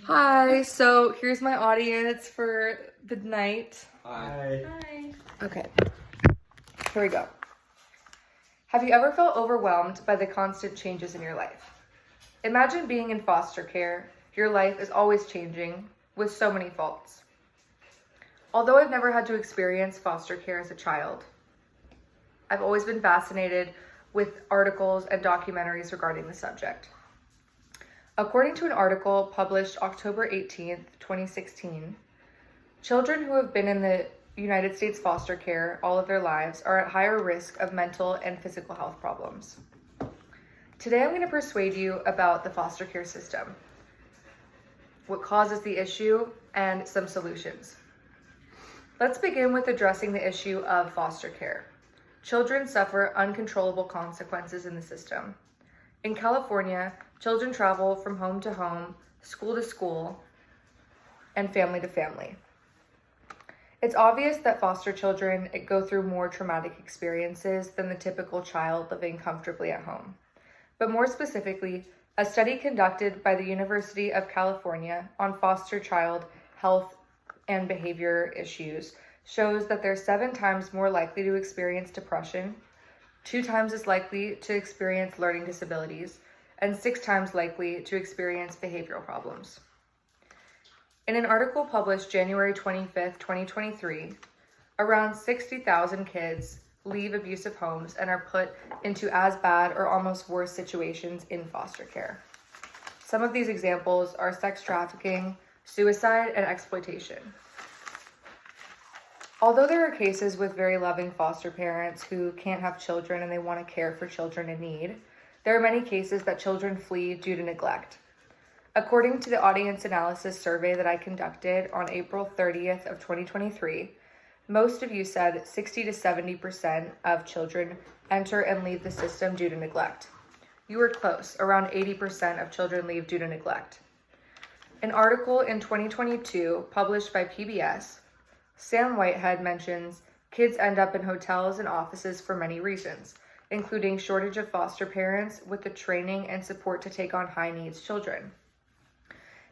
Hi, so here's my audience for the night. Hi. Hi. Okay, here we go. Have you ever felt overwhelmed by the constant changes in your life? Imagine being in foster care. Your life is always changing with so many faults. Although I've never had to experience foster care as a child, I've always been fascinated with articles and documentaries regarding the subject. According to an article published October 18th, 2016, children who have been in the United States foster care all of their lives are at higher risk of mental and physical health problems. Today I'm going to persuade you about the foster care system, what causes the issue, and some solutions. Let's begin with addressing the issue of foster care. Children suffer uncontrollable consequences in the system. In California, children travel from home to home, school to school, and family to family. It's obvious that foster children go through more traumatic experiences than the typical child living comfortably at home. But more specifically, a study conducted by the University of California on foster child health and behavior issues shows that they're 7 times more likely to experience depression, 2 times as likely to experience learning disabilities, and 6 times likely to experience behavioral problems. In an article published January 25th, 2023, around 60,000 kids leave abusive homes and are put into as bad or almost worse situations in foster care. Some of these examples are sex trafficking, suicide, and exploitation. Although there are cases with very loving foster parents who can't have children and they want to care for children in need, there are many cases that children flee due to neglect. According to the audience analysis survey that I conducted on April 30th of 2023, most of you said 60 to 70% of children enter and leave the system due to neglect. You were close, around 80% of children leave due to neglect. An article in 2022 published by PBS, Sam Whitehead mentions kids end up in hotels and offices for many reasons, including shortage of foster parents with the training and support to take on high needs children.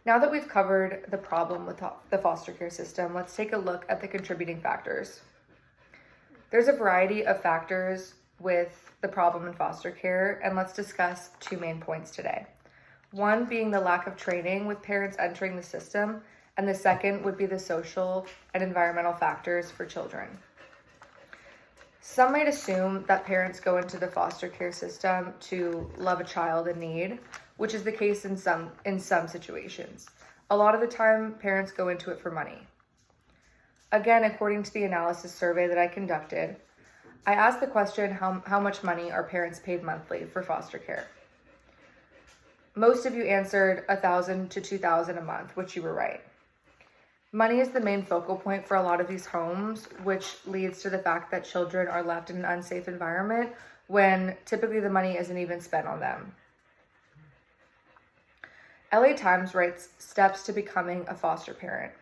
Now that we've covered the problem with the foster care system, let's take a look at the contributing factors. There's a variety of factors with the problem in foster care, and let's discuss 2 main points today. One being the lack of training with parents entering the system, and the second would be the social and environmental factors for children. Some might assume that parents go into the foster care system to love a child in need, which is the case in some situations. A lot of the time, parents go into it for money. Again, according to the analysis survey that I conducted, I asked the question, how much money are parents paid monthly for foster care? Most of you answered $1,000 to $2,000 a month, which you were right. Money is the main focal point for a lot of these homes, which leads to the fact that children are left in an unsafe environment when typically the money isn't even spent on them. LA Times writes steps to becoming a foster parent.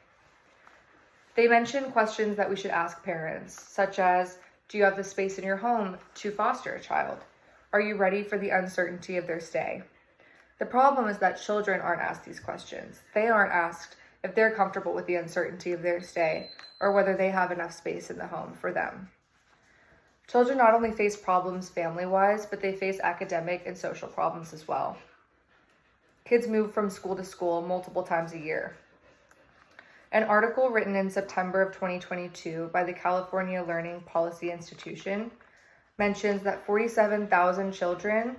They mention questions that we should ask parents, such as, do you have the space in your home to foster a child? Are you ready for the uncertainty of their stay? The problem is that children aren't asked these questions. They aren't asked if they're comfortable with the uncertainty of their stay or whether they have enough space in the home for them. Children not only face problems family-wise, but they face academic and social problems as well. Kids move from school to school multiple times a year. An article written in September of 2022 by the California Learning Policy Institution mentions that 47,000 children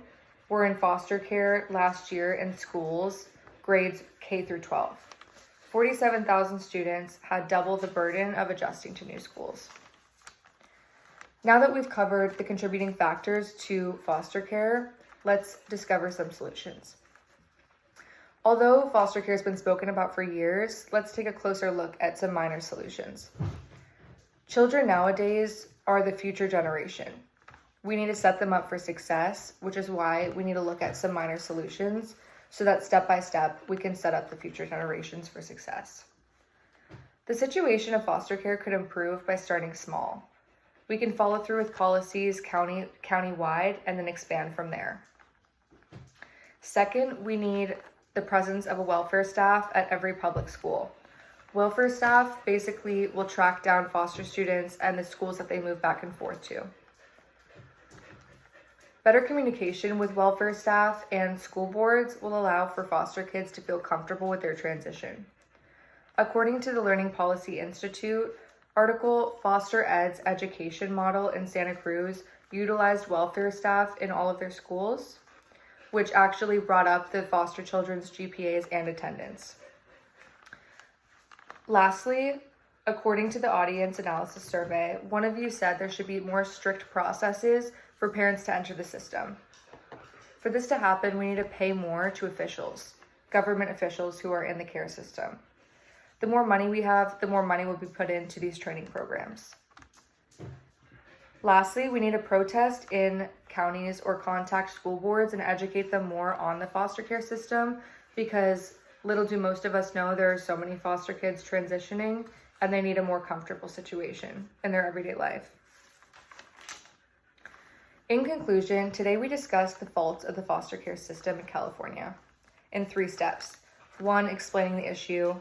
were in foster care last year in schools, grades K through 12. 47,000 students had double the burden of adjusting to new schools. Now that we've covered the contributing factors to foster care, let's discover some solutions. Although foster care has been spoken about for years, let's take a closer look at some minor solutions. Children nowadays are the future generation. We need to set them up for success, which is why we need to look at some minor solutions so that step by step we can set up the future generations for success. The situation of foster care could improve by starting small. We can follow through with policies county-wide and then expand from there. Second, we need the presence of a welfare staff at every public school. Welfare staff basically will track down foster students and the schools that they move back and forth to. Better communication with welfare staff and school boards will allow for foster kids to feel comfortable with their transition. According to the Learning Policy Institute article, Foster Ed's education model in Santa Cruz utilized welfare staff in all of their schools, which actually brought up the foster children's GPAs and attendance. Lastly, according to the audience analysis survey, one of you said there should be more strict processes for parents to enter the system. For this to happen, we need to pay more to officials, government officials who are in the care system. The more money we have, the more money will be put into these training programs. Lastly, we need to protest in counties or contact school boards and educate them more on the foster care system, because little do most of us know there are so many foster kids transitioning and they need a more comfortable situation in their everyday life. In conclusion, today we discussed the faults of the foster care system in California in 3 steps. 1, explaining the issue.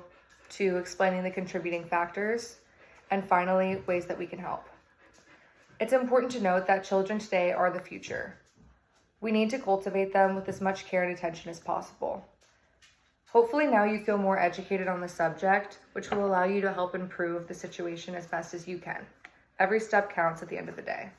2, explaining the contributing factors. And finally, ways that we can help. It's important to note that children today are the future. We need to cultivate them with as much care and attention as possible. Hopefully now you feel more educated on the subject, which will allow you to help improve the situation as best as you can. Every step counts at the end of the day.